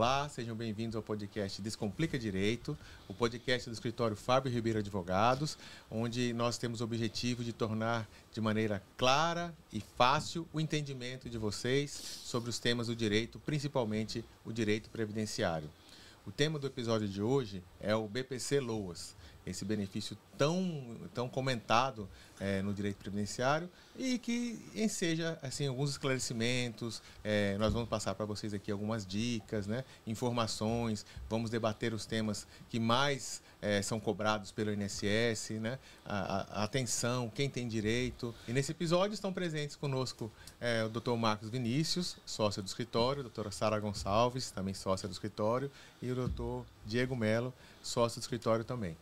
Olá, sejam bem-vindos ao podcast Descomplica Direito, o podcast do escritório Fábio Ribeiro Advogados, onde nós temos o objetivo de tornar de maneira clara e fácil o entendimento de vocês sobre os temas do direito, principalmente o direito previdenciário. O tema do episódio de hoje é o BPC-LOAS, esse benefício tão comentado no direito previdenciário e que enseja assim, alguns esclarecimentos. Nós vamos passar para vocês aqui algumas dicas, né, informações, vamos debater os temas que mais são cobrados pelo INSS, né, a atenção, quem tem direito. E nesse episódio estão presentes conosco o Dr. Marcos Vinícius, sócio do escritório, a doutora Sara Gonçalves, também sócia do escritório, e o Dr. Diego Melo, sócio do escritório também.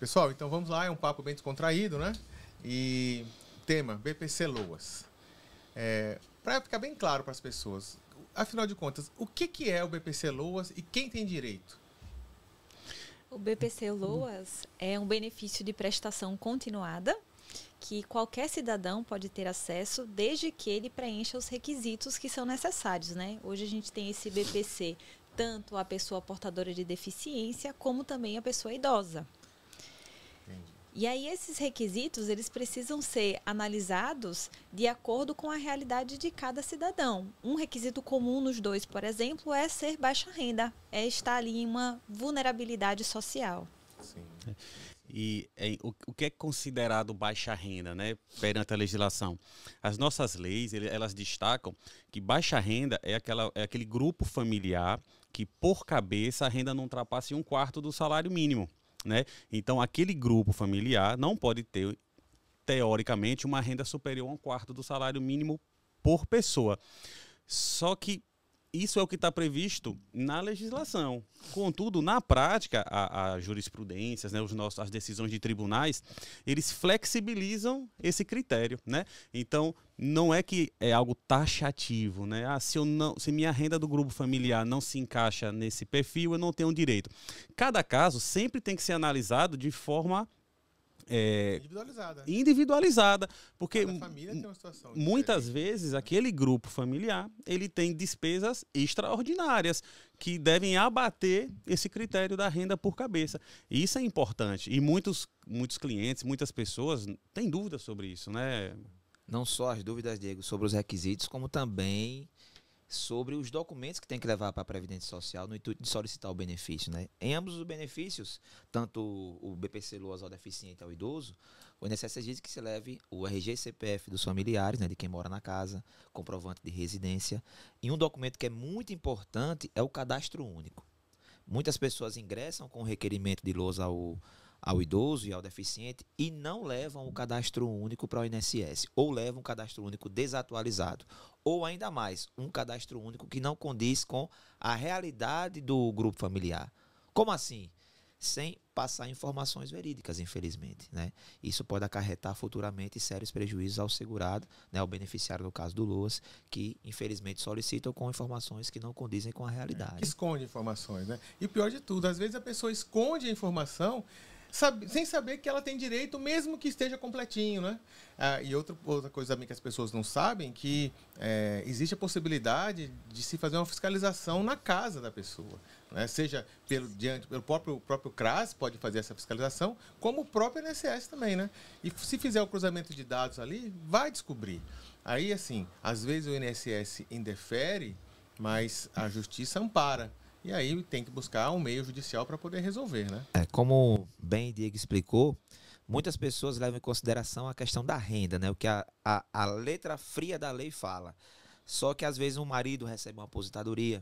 Pessoal, então vamos lá, é um papo bem descontraído, né? E tema, BPC-LOAS. Para ficar bem claro para as pessoas, afinal de contas, o que é o BPC-LOAS e quem tem direito? O BPC-LOAS é um benefício de prestação continuada que qualquer cidadão pode ter acesso desde que ele preencha os requisitos que são necessários, né? Hoje a gente tem esse BPC tanto a pessoa portadora de deficiência como também a pessoa idosa. Entendi. E aí esses requisitos, eles precisam ser analisados de acordo com a realidade de cada cidadão. Um requisito comum nos dois, por exemplo, é ser baixa renda, é estar ali em uma vulnerabilidade social. Sim. E o que é considerado baixa renda, né, perante a legislação? As nossas leis, elas destacam que baixa renda é aquele grupo familiar que, por cabeça, a renda não ultrapasse 1/4 do salário mínimo, né? Então, aquele grupo familiar não pode ter, teoricamente, uma renda superior a 1/4 do salário mínimo por pessoa. Só que isso é o que está previsto na legislação. Contudo, na prática, a jurisprudências, né, as decisões de tribunais, eles flexibilizam esse critério, né? Então, não é que é algo taxativo, né? Se minha renda do grupo familiar não se encaixa nesse perfil, eu não tenho direito. Cada caso sempre tem que ser analisado de forma individualizada, porque cada família tem uma situação muitas diferente. vezes aquele grupo familiar ele tem despesas extraordinárias que devem abater esse critério da renda por cabeça. E isso é importante. E muitos clientes, muitas pessoas têm dúvidas sobre isso, né? Não só as dúvidas, Diego, sobre os requisitos, como também sobre os documentos que tem que levar para a Previdência Social no intuito de solicitar o benefício, né? Em ambos os benefícios, tanto o BPC-LOAS ao deficiente ao idoso, o INSS exige que se leve o RG e CPF dos familiares, né, de quem mora na casa, comprovante de residência. E um documento que é muito importante é o cadastro único. Muitas pessoas ingressam com o requerimento de LOAS ao idoso e ao deficiente e não levam o cadastro único para o INSS, ou levam um cadastro único desatualizado, ou ainda mais, um cadastro único que não condiz com a realidade do grupo familiar. Como assim? Sem passar informações verídicas, infelizmente, né? Isso pode acarretar futuramente sérios prejuízos ao segurado, né, ao beneficiário no caso do LOAS, que infelizmente solicitam com informações que não condizem com a realidade. Esconde informações, né? E o pior de tudo, às vezes a pessoa esconde a informação sem saber que ela tem direito, mesmo que esteja completinho, né? E outra coisa também que as pessoas não sabem, que existe a possibilidade de se fazer uma fiscalização na casa da pessoa, né? Seja pelo próprio CRAS pode fazer essa fiscalização, como o próprio INSS também, né? E se fizer o cruzamento de dados ali, vai descobrir. Aí, assim, às vezes o INSS indefere, mas a justiça ampara. E aí tem que buscar um meio judicial para poder resolver, né? Como bem Diego explicou, muitas pessoas levam em consideração a questão da renda, né? O que a letra fria da lei fala. Só que às vezes um marido recebe uma aposentadoria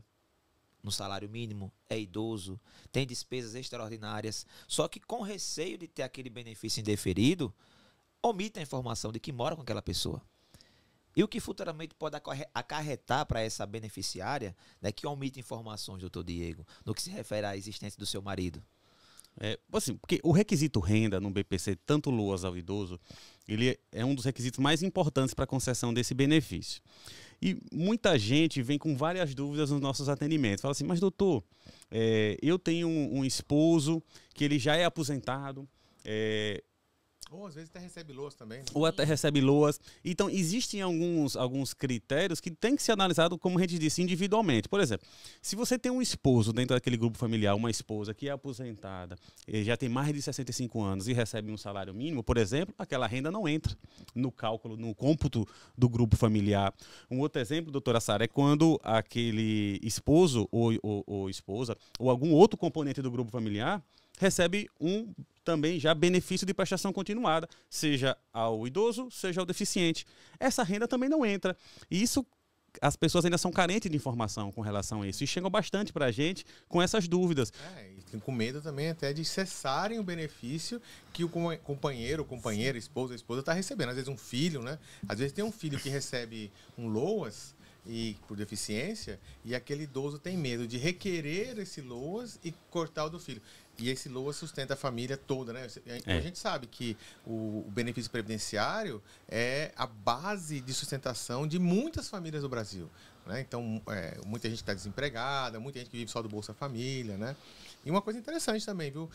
no salário mínimo, é idoso, tem despesas extraordinárias, só que com receio de ter aquele benefício indeferido, omite a informação de que mora com aquela pessoa. E o que futuramente pode acarretar para essa beneficiária, né, que omite informações, doutor Diego, no que se refere à existência do seu marido? Assim, porque o requisito renda no BPC, tanto LOAS ao idoso, ele é um dos requisitos mais importantes para a concessão desse benefício. E muita gente vem com várias dúvidas nos nossos atendimentos. Fala assim, mas doutor, eu tenho um esposo que ele já é aposentado, às vezes até recebe LOAS também. Né? Ou até recebe LOAS. Então, existem alguns critérios que tem que ser analisado, como a gente disse, individualmente. Por exemplo, se você tem um esposo dentro daquele grupo familiar, uma esposa que é aposentada, já tem mais de 65 anos e recebe um salário mínimo, por exemplo, aquela renda não entra no cálculo, no cômputo do grupo familiar. Um outro exemplo, doutora Sara, é quando aquele esposo ou esposa ou algum outro componente do grupo familiar recebe também já benefício de prestação continuada, seja ao idoso, seja ao deficiente. Essa renda também não entra. E isso, as pessoas ainda são carentes de informação com relação a isso. E chegam bastante para a gente com essas dúvidas. E com medo também até de cessarem o benefício que o companheiro, companheira, esposa está recebendo. Às vezes um filho, né? Às vezes tem um filho que recebe um LOAS por deficiência, e aquele idoso tem medo de requerer esse LOAS e cortar o do filho. E esse LOAS sustenta a família toda, né? A gente sabe que o benefício previdenciário é a base de sustentação de muitas famílias do Brasil, né? Então, muita gente está desempregada, muita gente que vive só do Bolsa Família, né? E uma coisa interessante também, viu?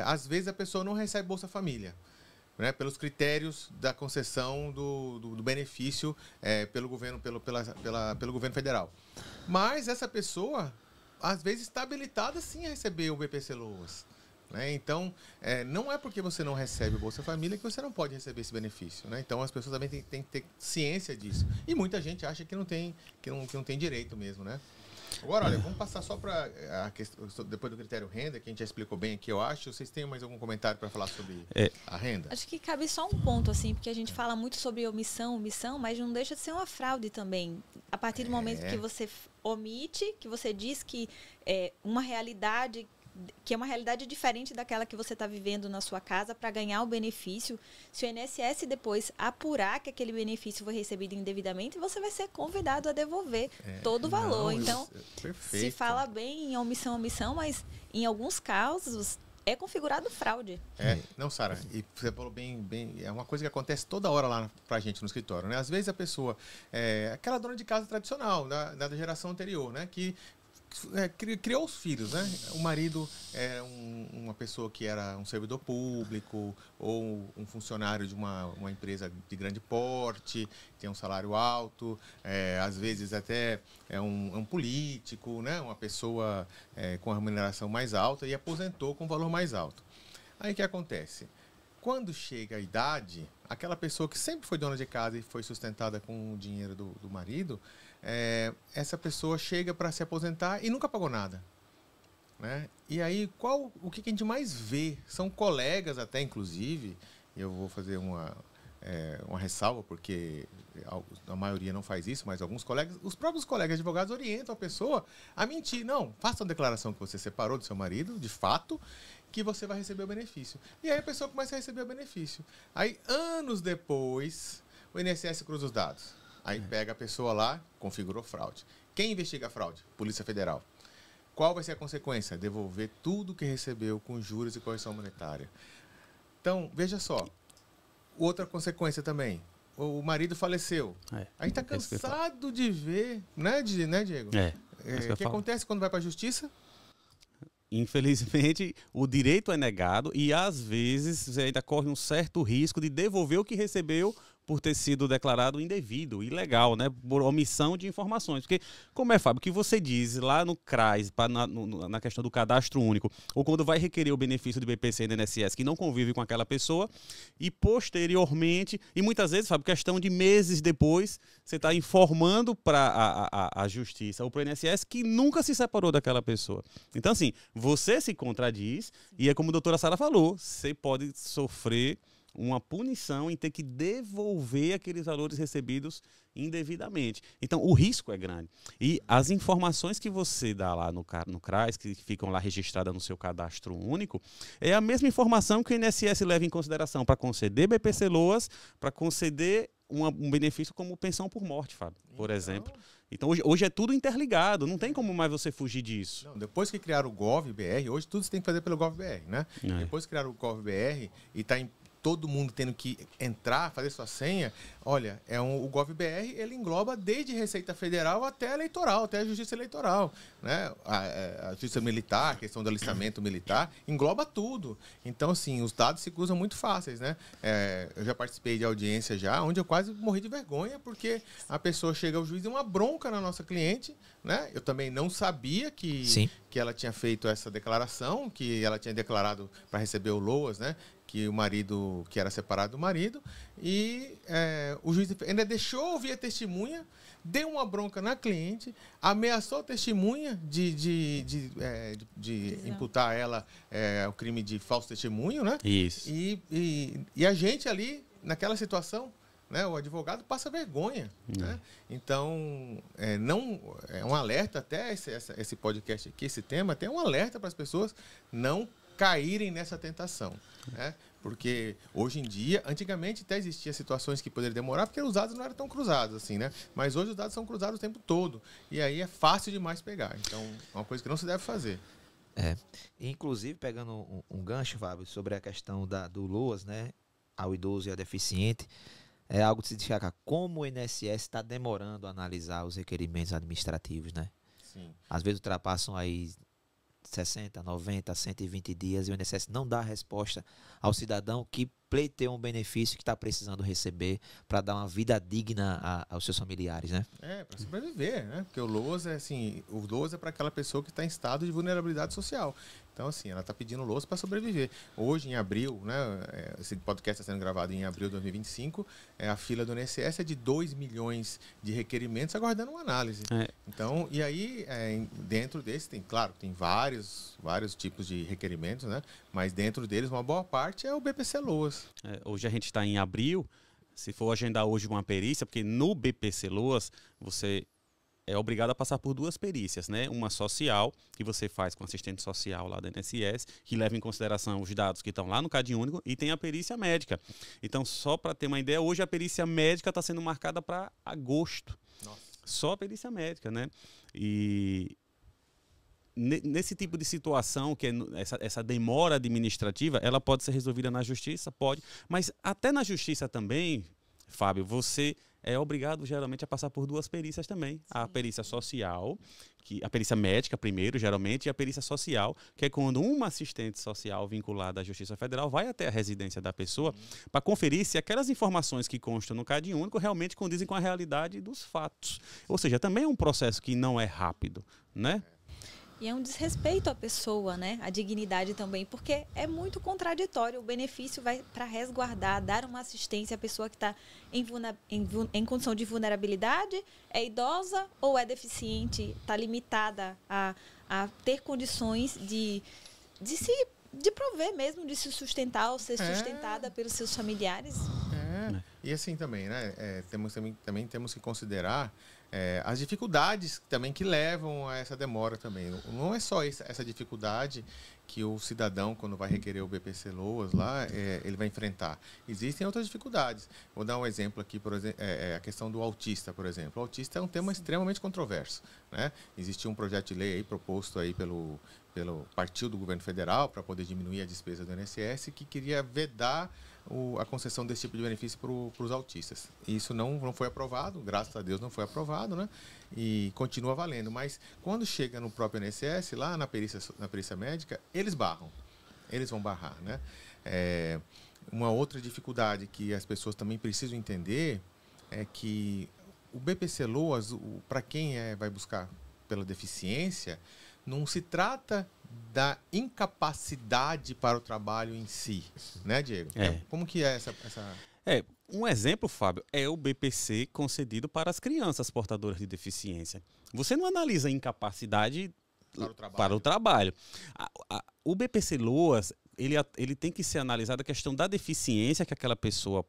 Às vezes a pessoa não recebe Bolsa Família, né, pelos critérios da concessão do benefício pelo governo federal. Mas essa pessoa, às vezes, está habilitada sim a receber o BPC LOAS. Né? Então, não é porque você não recebe o Bolsa Família que você não pode receber esse benefício. Né? Então, as pessoas também têm que ter ciência disso. E muita gente acha que não tem direito mesmo, né? Agora, olha, vamos passar só para a questão, depois do critério renda, que a gente já explicou bem aqui, eu acho. Vocês têm mais algum comentário para falar sobre a renda? Acho que cabe só um ponto, assim, porque a gente fala muito sobre omissão, mas não deixa de ser uma fraude também. A partir do momento que você omite, que você diz que é uma realidade diferente daquela que você está vivendo na sua casa para ganhar o benefício. Se o INSS depois apurar que aquele benefício foi recebido indevidamente, você vai ser convidado a devolver todo o valor. Então, se fala bem em omissão, mas em alguns casos é configurado fraude. Não, Sara, e você falou bem, é uma coisa que acontece toda hora lá pra gente no escritório, né? Às vezes a pessoa, aquela dona de casa tradicional, da geração anterior, né? Que criou os filhos, né? O marido era uma pessoa que era um servidor público ou um funcionário de uma empresa de grande porte, tem um salário alto, às vezes até é um político, né? Uma pessoa com a remuneração mais alta e aposentou com um valor mais alto. Aí o que acontece? Quando chega a idade, aquela pessoa que sempre foi dona de casa e foi sustentada com o dinheiro do marido, essa pessoa chega para se aposentar e nunca pagou nada. Né? E aí, o que a gente mais vê? São colegas até, inclusive, eu vou fazer uma ressalva, porque a maioria não faz isso, mas alguns colegas, os próprios colegas advogados orientam a pessoa a mentir. Não, faça uma declaração que você separou do seu marido, de fato, que você vai receber o benefício. E aí a pessoa começa a receber o benefício. Aí, anos depois, o INSS cruza os dados. Aí pega a pessoa lá, configurou fraude. Quem investiga a fraude? Polícia Federal. Qual vai ser a consequência? Devolver tudo que recebeu com juros e correção monetária. Então, veja só. Outra consequência também. O marido faleceu. A gente está cansado de ver, né, Diego? O que acontece quando vai para a justiça? Infelizmente, o direito é negado e, às vezes, você ainda corre um certo risco de devolver o que recebeu por ter sido declarado indevido, ilegal, né? Por omissão de informações. Porque, como Fábio, o que você diz lá no CRAS, na questão do cadastro único, ou quando vai requerer o benefício do BPC e do INSS, que não convive com aquela pessoa, e posteriormente, e muitas vezes, Fábio, questão de meses depois, você está informando para a Justiça ou para o INSS que nunca se separou daquela pessoa. Então, assim, você se contradiz, e é como a doutora Sara falou, você pode sofrer uma punição em ter que devolver aqueles valores recebidos indevidamente. Então, o risco é grande. E as informações que você dá lá no CRAS, que ficam lá registradas no seu cadastro único, é a mesma informação que o INSS leva em consideração para conceder BPC LOAS, para conceder um benefício como pensão por morte, Fábio, por exemplo. Então, hoje é tudo interligado, não tem como mais você fugir disso. Não, depois que criaram o GovBR, hoje tudo você tem que fazer pelo GovBR, né? Depois que criaram o GovBR e está todo mundo tendo que entrar, fazer sua senha, olha, o GovBR, ele engloba desde Receita Federal até eleitoral, até a Justiça Eleitoral, né? A Justiça Militar, a questão do alistamento militar, engloba tudo. Então, assim, os dados se cruzam muito fáceis, né? Eu já participei de audiência já, onde eu quase morri de vergonha, porque a pessoa chega ao juiz e uma bronca na nossa cliente, né? Eu também não sabia que ela tinha feito essa declaração, que ela tinha declarado para receber o LOAS, né? Que o marido, que era separado do marido, e o juiz ainda deixou ouvir a testemunha, deu uma bronca na cliente, ameaçou a testemunha de imputar a ela o crime de falso testemunho, né? Isso. E a gente ali, naquela situação, né, o advogado passa vergonha. Né? Então, é um alerta, até esse podcast aqui, esse tema, até um alerta para as pessoas não caírem nessa tentação, né? Porque hoje em dia, antigamente até existiam situações que poderiam demorar, porque os dados não eram tão cruzados assim, né? Mas hoje os dados são cruzados o tempo todo, e aí é fácil demais pegar. Então, é uma coisa que não se deve fazer. Inclusive, pegando um gancho, Fábio, sobre a questão do LOAS, né, ao idoso e ao deficiente, é algo de se destacar como o INSS está demorando a analisar os requerimentos administrativos, né? Sim. Às vezes ultrapassam aí 60, 90, 120 dias e o INSS não dá resposta ao cidadão que pleiteia um benefício que está precisando receber para dar uma vida digna aos seus familiares, né? Para sobreviver, né? Porque o LOAS é para aquela pessoa que está em estado de vulnerabilidade social. Então, assim, ela está pedindo LOAS para sobreviver. Hoje, em abril, né? Esse podcast está sendo gravado em abril de 2025, a fila do INSS é de 2 milhões de requerimentos aguardando uma análise. Então, e aí, dentro desse, tem vários tipos de requerimentos, né? Mas dentro deles, uma boa parte é o BPC LOAS. Hoje a gente está em abril, se for agendar hoje uma perícia, porque no BPC LOAS você é obrigado a passar por 2 perícias, né? Uma social, que você faz com assistente social lá da INSS, que leva em consideração os dados que estão lá no CadÚnico, e tem a perícia médica. Então, só para ter uma ideia, hoje a perícia médica está sendo marcada para agosto. Nossa. Só a perícia médica, né? E nesse tipo de situação, que é essa demora administrativa, ela pode ser resolvida na justiça? Pode. Mas até na justiça também, Fábio, você é obrigado geralmente a passar por 2 perícias também. Sim. A perícia social, a perícia médica primeiro, geralmente, e a perícia social, que é quando uma assistente social vinculada à Justiça Federal vai até a residência da pessoa para conferir se aquelas informações que constam no CadÚnico realmente condizem com a realidade dos fatos. Ou seja, também é um processo que não é rápido, né? E é um desrespeito à pessoa, né? À dignidade também, porque é muito contraditório. O benefício vai para resguardar, dar uma assistência à pessoa que está em condição de vulnerabilidade, é idosa ou é deficiente, está limitada a ter condições de prover mesmo, de se sustentar ou ser sustentada pelos seus familiares. E assim também, né? Também temos que considerar as dificuldades também que levam a essa demora também. Não é só essa dificuldade que o cidadão, quando vai requerer o BPC LOAS lá, ele vai enfrentar. Existem outras dificuldades. Vou dar um exemplo aqui, por exemplo, a questão do autista, por exemplo. O autista é um tema extremamente controverso, né? Existiu um projeto de lei aí, proposto aí pelo partido do governo federal para poder diminuir a despesa do INSS, que queria vedar a concessão desse tipo de benefício para os autistas. Isso não foi aprovado, graças a Deus não foi aprovado, né? E continua valendo. Mas quando chega no próprio INSS, lá na perícia médica, eles vão barrar, né? Uma outra dificuldade que as pessoas também precisam entender é que o BPC LOAS, para quem vai buscar pela deficiência, não se trata da incapacidade para o trabalho em si, né, Diego? Como que é essa... Um exemplo, Fábio, é o BPC concedido para as crianças portadoras de deficiência. Você não analisa incapacidade para o trabalho. O BPC LOAS, ele tem que ser analisado a questão da deficiência que aquela pessoa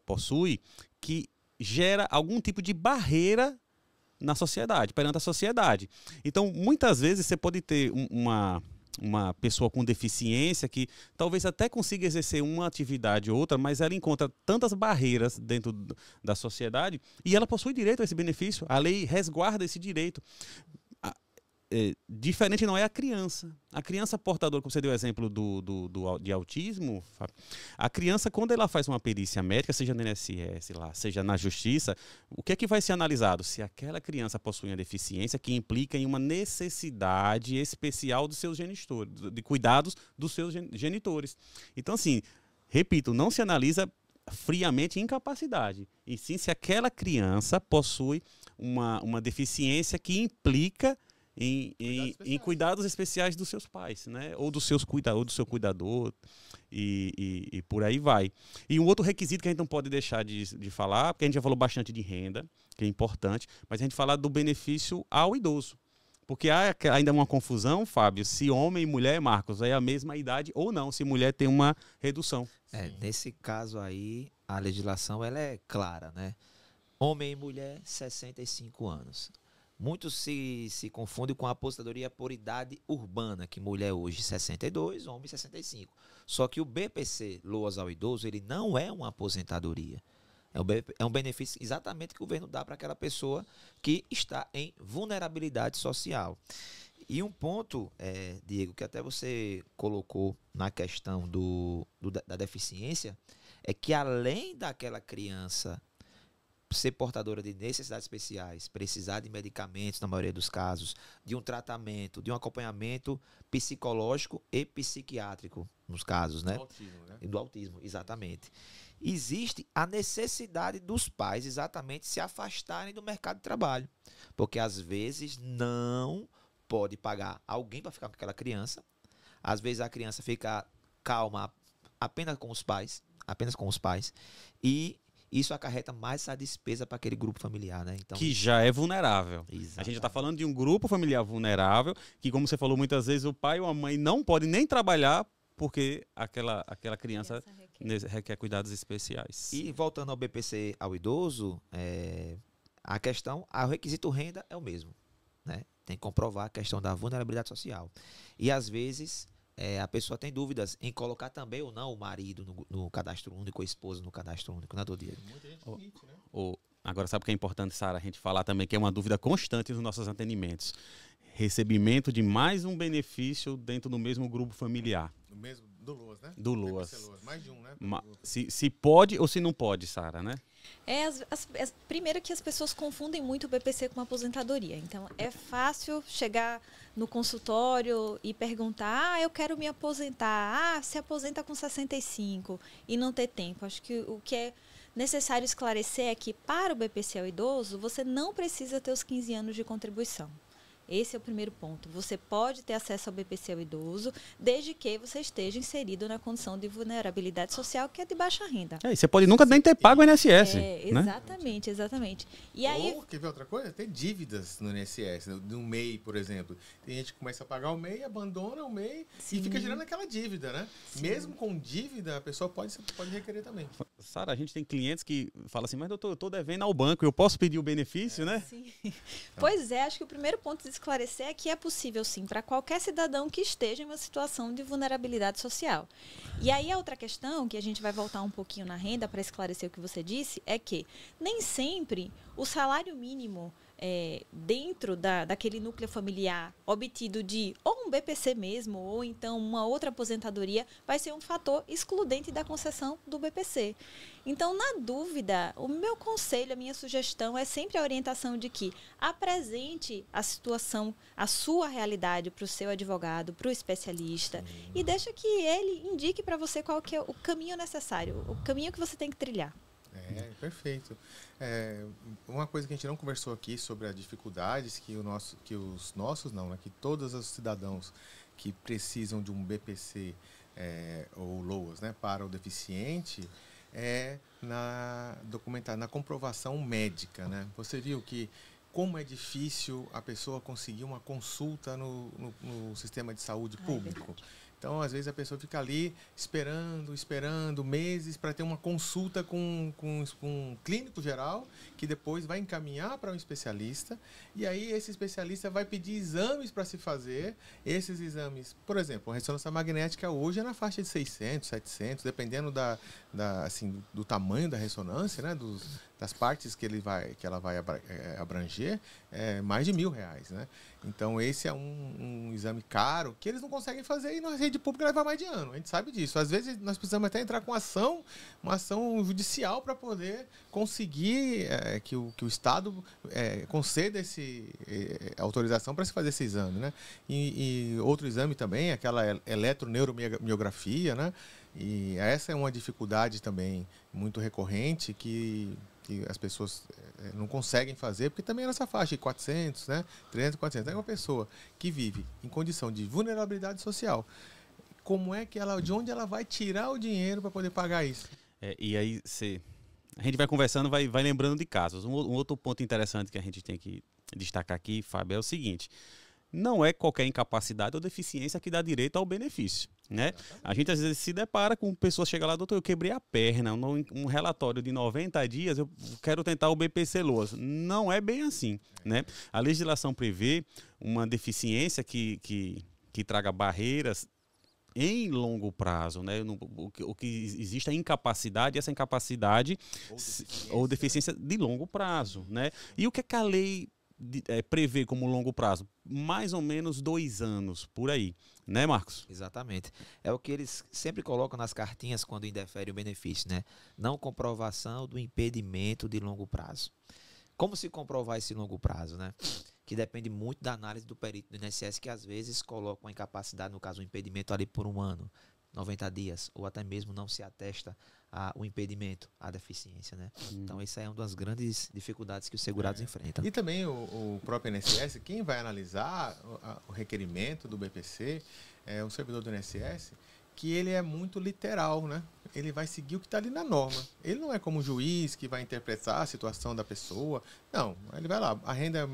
possui, que gera algum tipo de barreira na sociedade, perante a sociedade. Então, muitas vezes você pode ter uma pessoa com deficiência que talvez até consiga exercer uma atividade ou outra, mas ela encontra tantas barreiras dentro da sociedade e ela possui direito a esse benefício. A lei resguarda esse direito. diferente não é a criança. A criança portadora, como você deu o exemplo de autismo, Fábio, a criança, quando ela faz uma perícia médica, seja no INSS, lá, seja na justiça, o que é que vai ser analisado? Se aquela criança possui uma deficiência que implica em uma necessidade especial dos seus genitores, de cuidados dos seus genitores. Então, assim, repito, não se analisa friamente incapacidade, e sim se aquela criança possui uma deficiência que implica em cuidados especiais dos seus pais, né? Ou do seu cuidador, e por aí vai. E um outro requisito que a gente não pode deixar de falar, porque a gente já falou bastante de renda, que é importante, mas a gente falar do benefício ao idoso. Porque há ainda uma confusão, Fábio, se homem e mulher, Marcos, é a mesma idade ou não, se mulher tem uma redução. Nesse caso aí, a legislação ela é clara, né? Homem e mulher, 65 anos. Muitos se confundem com a aposentadoria por idade urbana, que mulher hoje 62, homem 65. Só que o BPC Loas ao Idoso, ele não é uma aposentadoria. É um benefício exatamente que o governo dá para aquela pessoa que está em vulnerabilidade social. E um ponto, Diego, que até você colocou na questão da deficiência, é que além daquela criança ser portadora de necessidades especiais, precisar de medicamentos, na maioria dos casos, de um tratamento, de um acompanhamento psicológico e psiquiátrico, nos casos, né? Do autismo, né? Do autismo, exatamente. Existe a necessidade dos pais exatamente se afastarem do mercado de trabalho, porque às vezes não pode pagar alguém para ficar com aquela criança, às vezes a criança fica calma apenas com os pais, e isso acarreta mais essa despesa para aquele grupo familiar, né? Então, que já é vulnerável. Exatamente. A gente está falando de um grupo familiar vulnerável, que, como você falou muitas vezes, o pai ou a mãe não pode nem trabalhar porque aquela criança requer cuidados especiais. E voltando ao BPC ao idoso, o requisito renda é o mesmo, né? Tem que comprovar a questão da vulnerabilidade social. E às vezes a pessoa tem dúvidas em colocar também ou não o marido no cadastro único, a esposa no cadastro único, né, Diego? Muita gente omite, né? Agora, sabe o que é importante, Sara, a gente falar também, que é uma dúvida constante nos nossos atendimentos. Recebimento de mais um benefício dentro do mesmo grupo familiar. Do LOAS, né? Do LOAS. Mais de um, né? Se pode ou se não pode, Sara, né? Primeiro que as pessoas confundem muito o BPC com uma aposentadoria. Então, é fácil chegar no consultório e perguntar, eu quero me aposentar. Se aposenta com 65 e não ter tempo. Acho que o que é necessário esclarecer é que para o BPC ao idoso, você não precisa ter os 15 anos de contribuição. Esse é o primeiro ponto. Você pode ter acesso ao BPC ao idoso, desde que você esteja inserido na condição de vulnerabilidade social, que é de baixa renda. E você pode nunca nem ter pago o INSS. Exatamente, né? Exatamente. E aí, quer ver outra coisa? Tem dívidas no INSS, no MEI, por exemplo. Tem gente que começa a pagar o MEI, abandona o MEI e fica gerando aquela dívida, né? Sim. Mesmo com dívida, a pessoa pode requerer também. Sara, a gente tem clientes que falam assim, mas doutor, eu estou devendo ao banco, eu posso pedir o benefício, né? Sim. Pois é, acho que o primeiro ponto de esclarecer é que é possível, sim, para qualquer cidadão que esteja em uma situação de vulnerabilidade social. E aí a outra questão, que a gente vai voltar um pouquinho na renda para esclarecer o que você disse, é que nem sempre o salário mínimo dentro daquele núcleo familiar obtido de ou um BPC mesmo, ou então uma outra aposentadoria, vai ser um fator excludente da concessão do BPC. Então, na dúvida, o meu conselho, a minha sugestão é sempre a orientação de que apresente a situação, a sua realidade para o seu advogado, para o especialista, e deixa que ele indique para você qual que é o caminho necessário, o caminho que você tem que trilhar. Perfeito. Uma coisa que a gente não conversou aqui sobre as dificuldades que que todos os cidadãos que precisam de um BPC ou LOAS, né, para o deficiente, na comprovação médica, né? Você viu que como é difícil a pessoa conseguir uma consulta no sistema de saúde público. Então, às vezes, a pessoa fica ali esperando meses para ter uma consulta com um clínico geral, que depois vai encaminhar para um especialista, e aí esse especialista vai pedir exames para se fazer. Esses exames, por exemplo, a ressonância magnética hoje é na faixa de 600, 700, dependendo do tamanho da ressonância, né, das partes que ela vai abranger, mais de R$1.000, né? Então, esse é um exame caro que eles não conseguem fazer e na rede pública leva mais de ano. A gente sabe disso. Às vezes, nós precisamos até entrar com uma ação judicial para poder conseguir que o Estado conceda autorização para se fazer esse exame, né? E outro exame também, aquela eletroneuromiografia, né? E essa é uma dificuldade também muito recorrente que as pessoas não conseguem fazer, porque também é nessa faixa de 400, né? 300, 400. É uma pessoa que vive em condição de vulnerabilidade social. Como é que de onde ela vai tirar o dinheiro para poder pagar isso? E aí a gente vai conversando, vai lembrando de casos. Um outro ponto interessante que a gente tem que destacar aqui, Fábio, é o seguinte: não é qualquer incapacidade ou deficiência que dá direito ao benefício, né? A gente às vezes se depara com pessoas chegam lá, doutor, eu quebrei a perna, um relatório de 90 dias, eu quero tentar o BPC-LOAS. Não é bem assim, né? A legislação prevê uma deficiência que traga barreiras em longo prazo, né? O que existe é incapacidade, e essa incapacidade ou deficiência de longo prazo, né? E o que é que a lei prevê como longo prazo? Mais ou menos 2 anos, por aí. Né, Marcos? Exatamente. É o que eles sempre colocam nas cartinhas quando indeferem o benefício, né? Não comprovação do impedimento de longo prazo. Como se comprovar esse longo prazo, né? Que depende muito da análise do perito do INSS, que às vezes coloca uma incapacidade, no caso, um impedimento ali por 1 ano, 90 dias, ou até mesmo não se atesta o impedimento, a deficiência, né? Então, essa é uma das grandes dificuldades que os segurados enfrentam. E também o próprio INSS, quem vai analisar o requerimento do BPC é um servidor do INSS, que ele é muito literal, né? Ele vai seguir o que está ali na norma. Ele não é como o juiz que vai interpretar a situação da pessoa. Não, ele vai lá, a renda é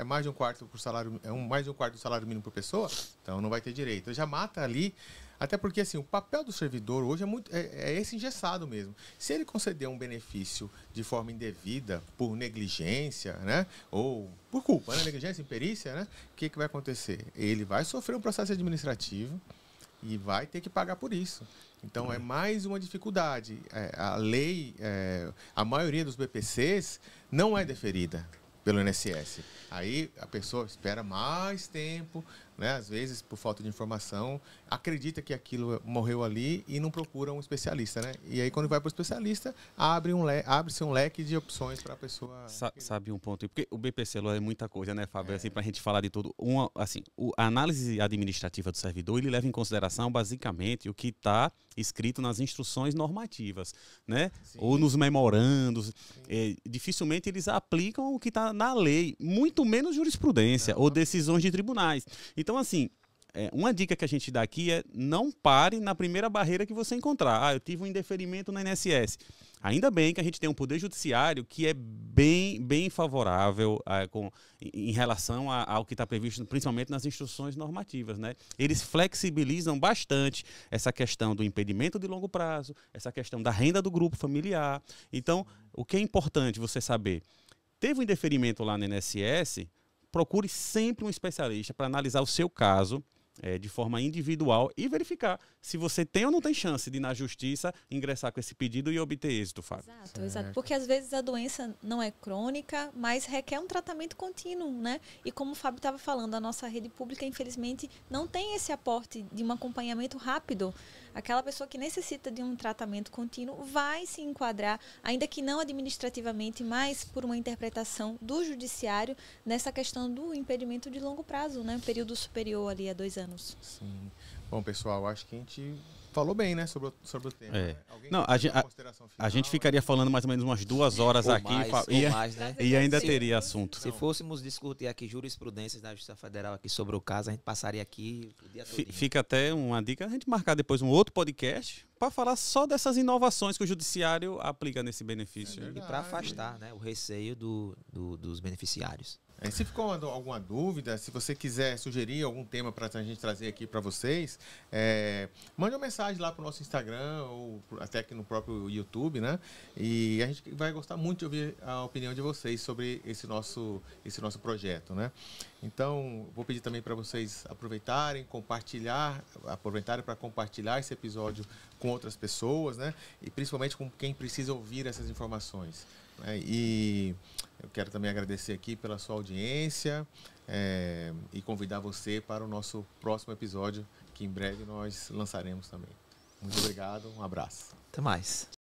mais de um quarto por salário, mais de um quarto do salário mínimo por pessoa, então não vai ter direito. Ele já mata ali. Até porque assim, o papel do servidor hoje é esse engessado mesmo. Se ele conceder um benefício de forma indevida, por negligência, né? Ou por culpa, né? Negligência, imperícia, né? O que vai acontecer? Ele vai sofrer um processo administrativo e vai ter que pagar por isso. Então, é mais uma dificuldade. A lei, a maioria dos BPCs não é deferida pelo INSS. Aí a pessoa espera mais tempo, né? Às vezes, por falta de informação, acredita que aquilo morreu ali e não procura um especialista, né? E aí, quando vai para o especialista, abre-se um leque de opções para a pessoa... Sabe um ponto? Porque o BPC-LOAS é muita coisa, né, Fábio? Assim, para a gente falar de tudo. A análise administrativa do servidor, ele leva em consideração, basicamente, o que está escrito nas instruções normativas, né? Sim. Ou nos memorandos. Dificilmente eles aplicam o que está na lei, muito menos jurisprudência ou decisões de tribunais. Então, assim, uma dica que a gente dá aqui é não pare na primeira barreira que você encontrar. Eu tive um indeferimento na INSS. Ainda bem que a gente tem um poder judiciário que é bem favorável em relação ao que está previsto, principalmente nas instruções normativas, né? Eles flexibilizam bastante essa questão do impedimento de longo prazo, essa questão da renda do grupo familiar. Então, o que é importante você saber? Teve um indeferimento lá no INSS, procure sempre um especialista para analisar o seu caso de forma individual e verificar se você tem ou não tem chance de, na justiça, ingressar com esse pedido e obter êxito, Fábio. Exato. Porque às vezes a doença não é crônica, mas requer um tratamento contínuo, né? E como o Fábio estava falando, a nossa rede pública, infelizmente, não tem esse aporte de um acompanhamento rápido. Aquela pessoa que necessita de um tratamento contínuo vai se enquadrar, ainda que não administrativamente, mas por uma interpretação do judiciário nessa questão do impedimento de longo prazo, né? Período superior ali a 2 anos. Sim. Bom, pessoal, acho que a gente falou bem, né, sobre o tema. Né? Não, a gente ficaria falando mais ou menos umas 2 horas ou aqui mais, né? E ainda teria assunto. Se fôssemos discutir aqui jurisprudências da Justiça Federal aqui sobre o caso, a gente passaria aqui o dia todo. Fica até uma dica, a gente marcar depois um outro podcast para falar só dessas inovações que o judiciário aplica nesse benefício. E para afastar, né, o receio dos beneficiários. Se ficou alguma dúvida, se você quiser sugerir algum tema para a gente trazer aqui para vocês, mande uma mensagem lá para o nosso Instagram ou até aqui no próprio YouTube, né? E a gente vai gostar muito de ouvir a opinião de vocês sobre esse nosso projeto, né? Então, vou pedir também para vocês aproveitarem para compartilhar esse episódio com outras pessoas, né? E principalmente com quem precisa ouvir essas informações. E eu quero também agradecer aqui pela sua audiência e convidar você para o nosso próximo episódio, que em breve nós lançaremos também. Muito obrigado, um abraço. Até mais.